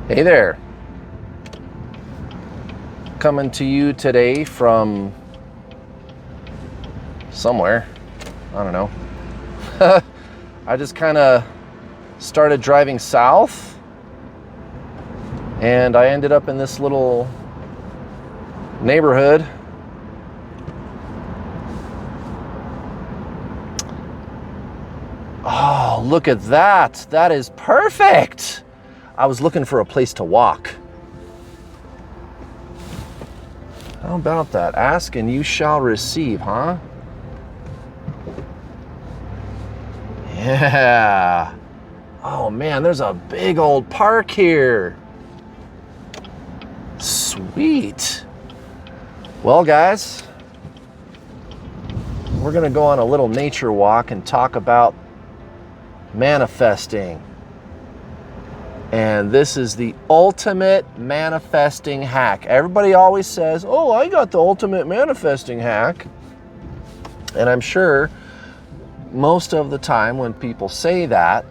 Hey there. Coming to you today from somewhere. I don't know. I just kind of started driving south and I ended up in this little neighborhood. Oh, look at that. That is perfect. I was looking for a place to walk. How about that? Ask and you shall receive, huh? Yeah. Oh man, there's a big old park here. Sweet. Well, guys, we're gonna go on a little nature walk and talk about manifesting. And this is the ultimate manifesting hack. Everybody always says, oh, I got the ultimate manifesting hack. And I'm sure most of the time when people say that,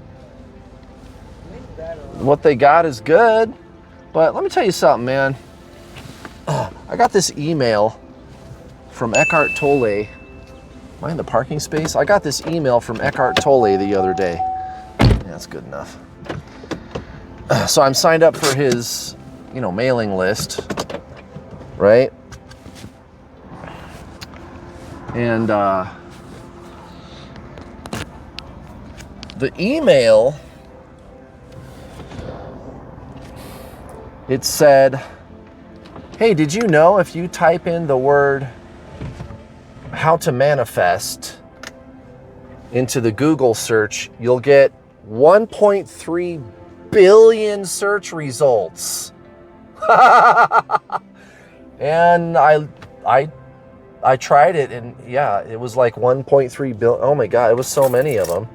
what they got is good. But let me tell you something, man. I got this email from Eckhart Tolle. Am I in the parking space? I got this email from Eckhart Tolle the other day. Yeah, that's good enough. So I'm signed up for his, mailing list, right? And the email, it said, hey, did you know if you type in the word how to manifest into the Google search, you'll get 1.3 billion search results. And I tried it, and yeah, it was like 1.3 billion. Oh my God, it was so many of them.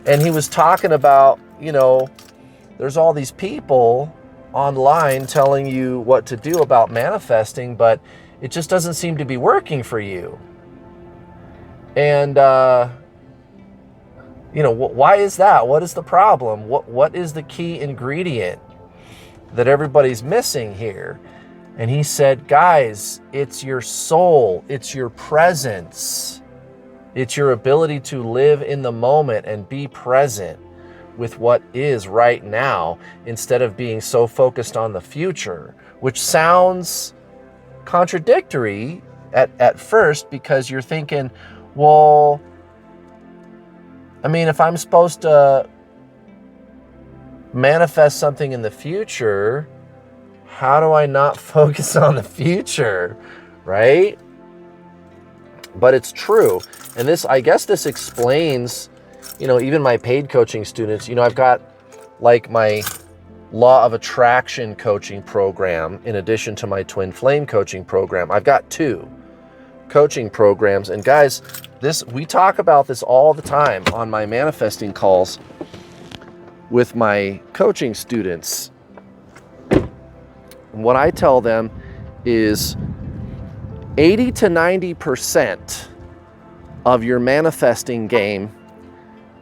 And he was talking about, there's all these people online telling you what to do about manifesting, but it just doesn't seem to be working for you. And why is that? What is the problem? What is the key ingredient that everybody's missing here? And he said, guys, it's your soul. It's your presence. It's your ability to live in the moment and be present with what is right now instead of being so focused on the future, which sounds contradictory at first because you're thinking, well, if I'm supposed to manifest something in the future, how do I not focus on the future, right? But it's true. And I guess this explains, even my paid coaching students, I've got like my law of attraction coaching program in addition to my twin flame coaching program. I've got 2 coaching programs. And guys, we talk about this all the time on my manifesting calls with my coaching students. What I tell them is 80 to 90% of your manifesting game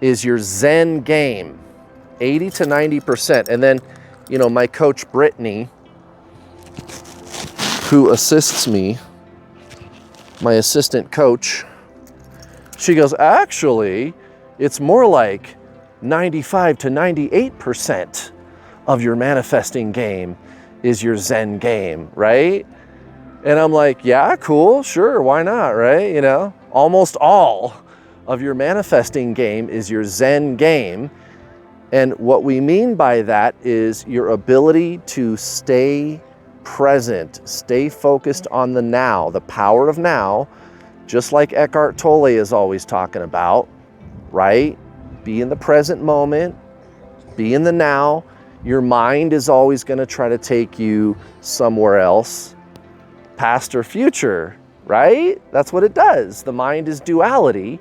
is your Zen game. 80 to 90%. And then, my coach Brittany, who assists me, my assistant coach, she goes, actually, it's more like 95 to 98% of your manifesting game is your Zen game, right? And I'm like, yeah, cool, sure, why not, right? Almost all of your manifesting game is your Zen game. And what we mean by that is your ability to stay present, stay focused on the now, the power of now, just like Eckhart Tolle is always talking about, right? Be in the present moment, be in the now. Your mind is always going to try to take you somewhere else, past or future, right? That's what it does. The mind is duality.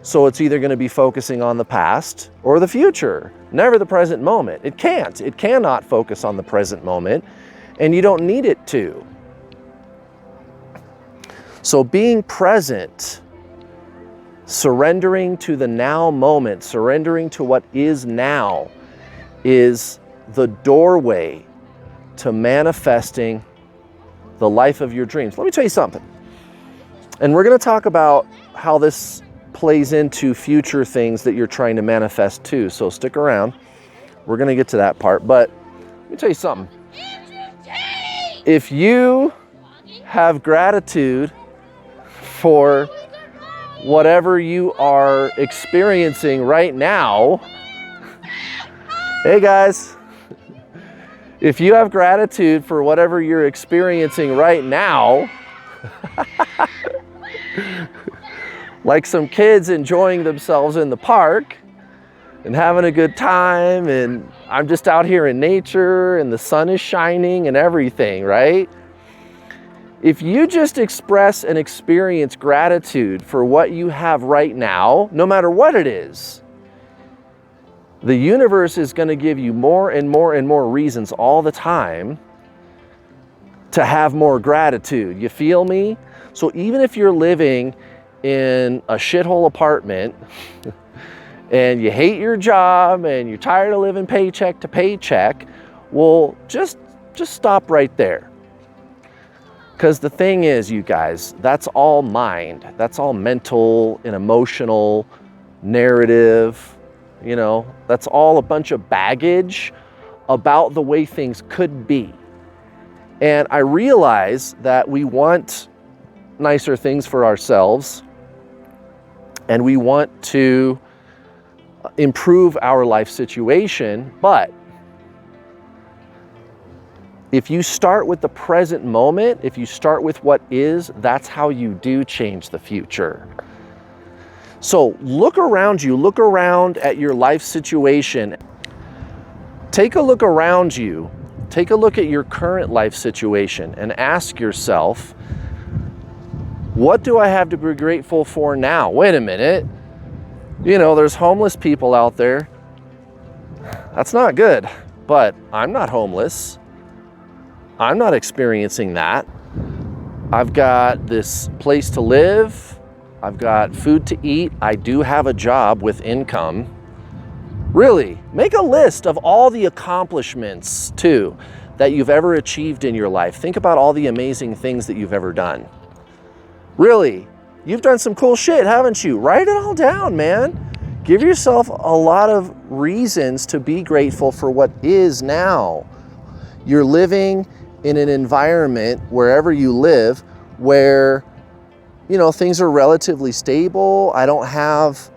So it's either going to be focusing on the past or the future, never the present moment. It cannot focus on the present moment, and you don't need it to. So being present, surrendering to the now moment, surrendering to what is now, is the doorway to manifesting the life of your dreams. Let me tell you something. And we're going to talk about how this plays into future things that you're trying to manifest too. So stick around. We're going to get to that part. But let me tell you something. If you have gratitude for whatever you are experiencing right now, hey guys, if you have gratitude for whatever you're experiencing right now, like some kids enjoying themselves in the park and having a good time, and I'm just out here in nature and the sun is shining and everything, right? If you just express and experience gratitude for what you have right now, no matter what it is, the universe is going to give you more and more and more reasons all the time to have more gratitude. You feel me? So even if you're living in a shithole apartment and you hate your job and you're tired of living paycheck to paycheck, well, just stop right there. Because the thing is, you guys, that's all mind. That's all mental and emotional narrative. You know, that's all a bunch of baggage about the way things could be. And I realize that we want nicer things for ourselves and we want to improve our life situation, but if you start with the present moment, if you start with what is, that's how you do change the future. So look around you, look around at your life situation. Take a look around you, take a look at your current life situation and ask yourself, what do I have to be grateful for now? Wait a minute. You know, there's homeless people out there. That's not good, but I'm not homeless. I'm not experiencing that. I've got this place to live. I've got food to eat. I do have a job with income. Really, make a list of all the accomplishments too that you've ever achieved in your life. Think about all the amazing things that you've ever done. Really, you've done some cool shit, haven't you? Write it all down, man. Give yourself a lot of reasons to be grateful for what is now. You're living in an environment wherever you live where, you know, things are relatively stable. I don't have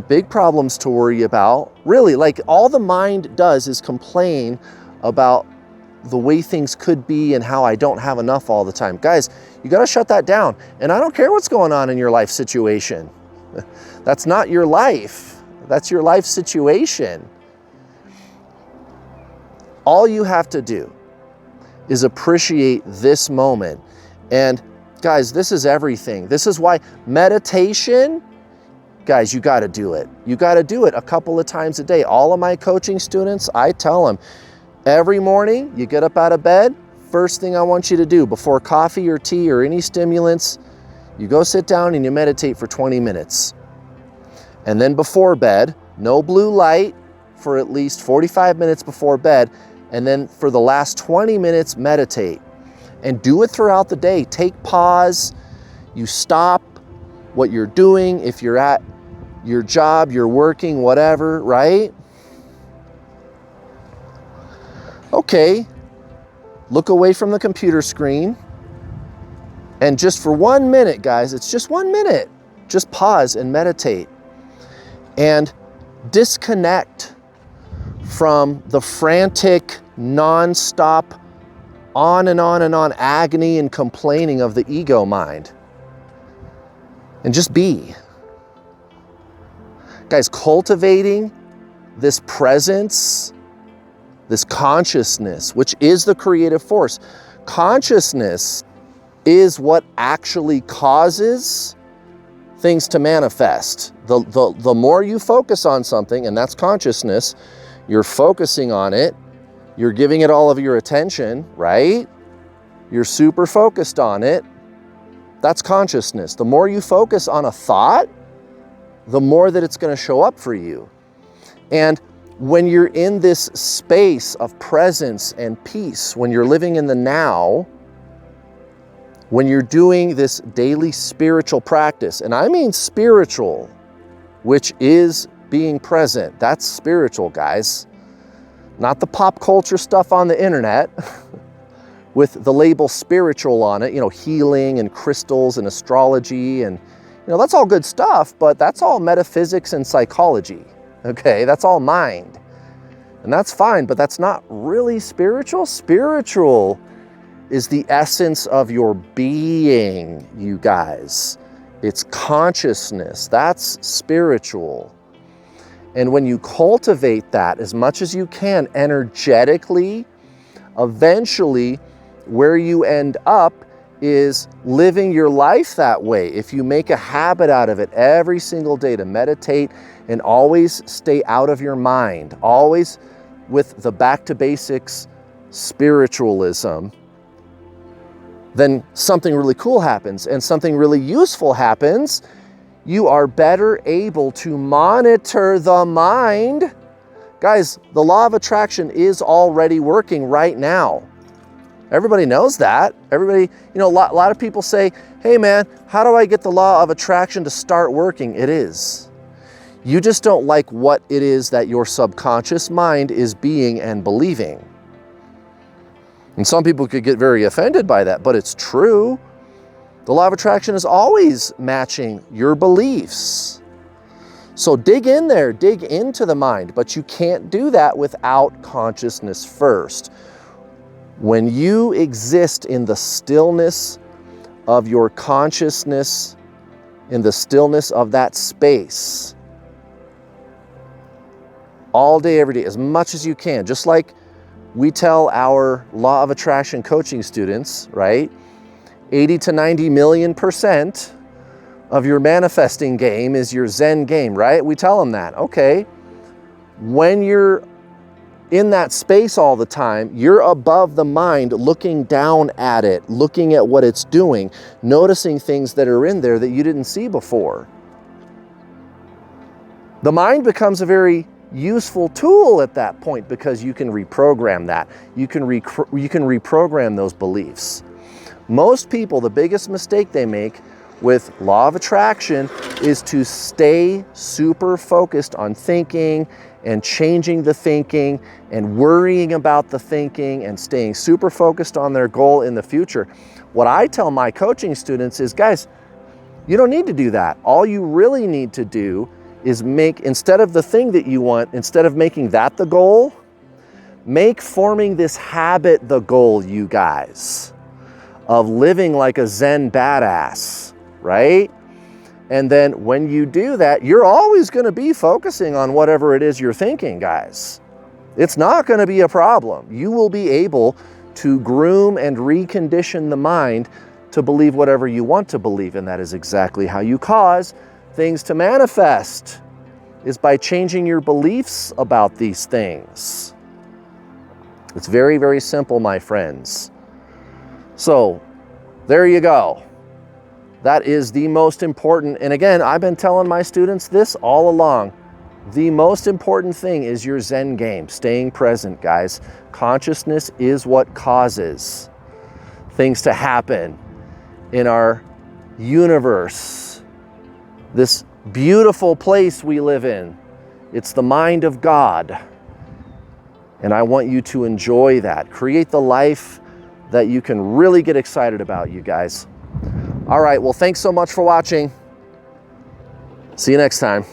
big problems to worry about. Really, like all the mind does is complain about the way things could be and how I don't have enough all the time. Guys, you got to shut that down. And I don't care what's going on in your life situation. That's not your life. That's your life situation. All you have to do is appreciate this moment. And guys, this is everything. This is why meditation, guys, you got to do it. You got to do it a couple of times a day. All of my coaching students, I tell them, every morning you get up out of bed, first thing I want you to do before coffee or tea or any stimulants, you go sit down and you meditate for 20 minutes. And then before bed, no blue light for at least 45 minutes before bed. And then for the last 20 minutes, meditate. And do it throughout the day. Take pause. You stop what you're doing. If you're at your job, you're working, whatever, right? Okay. Look away from the computer screen. And just for 1 minute, guys, it's just 1 minute. Just pause and meditate. And disconnect from the frantic, non-stop, on and on and on agony and complaining of the ego mind. And just be. Guys, cultivating this presence, this consciousness, which is the creative force. Consciousness is what actually causes things to manifest. The more you focus on something, and that's consciousness, you're focusing on it, you're giving it all of your attention, right? You're super focused on it. That's consciousness. The more you focus on a thought, the more that it's going to show up for you. And When you're in this space of presence and peace, when you're living in the now, when you're doing this daily spiritual practice, and I mean spiritual, which is being present, that's spiritual, guys. Not the pop culture stuff on the internet with the label spiritual on it, healing and crystals and astrology, and that's all good stuff, but that's all metaphysics and psychology. Okay, that's all mind. And that's fine, but that's not really spiritual. Spiritual is the essence of your being, you guys. It's consciousness. That's spiritual. And when you cultivate that as much as you can energetically, eventually where you end up is living your life that way. If you make a habit out of it every single day to meditate and always stay out of your mind, always with the back to basics spiritualism, then something really cool happens and something really useful happens. You are better able to monitor the mind. Guys, the law of attraction is already working right now. Everybody knows that. Everybody, a lot of people say, hey man, how do I get the law of attraction to start working? It is. You just don't like what it is that your subconscious mind is being and believing. And some people could get very offended by that, but it's true. The law of attraction is always matching your beliefs. So dig in there, dig into the mind, but you can't do that without consciousness first. When you exist in the stillness of your consciousness, in the stillness of that space, all day, every day, as much as you can, just like we tell our law of attraction coaching students, right? 80 to 90 million% of your manifesting game is your Zen game, right? We tell them that. Okay, when you're in that space all the time, you're above the mind, looking down at it, looking at what it's doing, noticing things that are in there that you didn't see before. The mind becomes a very useful tool at that point because you can reprogram that. You can reprogram those beliefs. Most people, the biggest mistake they make with law of attraction is to stay super focused on thinking and changing the thinking and worrying about the thinking and staying super focused on their goal in the future. What I tell my coaching students is, guys, you don't need to do that. All you really need to do is instead of the thing that you want, instead of making that the goal, make forming this habit the goal, you guys, of living like a Zen badass, right? And then when you do that, you're always going to be focusing on whatever it is you're thinking, guys. It's not going to be a problem. You will be able to groom and recondition the mind to believe whatever you want to believe. And that is exactly how you cause things to manifest, is by changing your beliefs about these things. It's very, very simple, my friends. So there you go. That is the most important. And again, I've been telling my students this all along. The most important thing is your Zen game, staying present, guys. Consciousness is what causes things to happen in our universe, this beautiful place we live in. It's the mind of God. And I want you to enjoy that. Create the life that you can really get excited about, you guys. All right, well, thanks so much for watching. See you next time.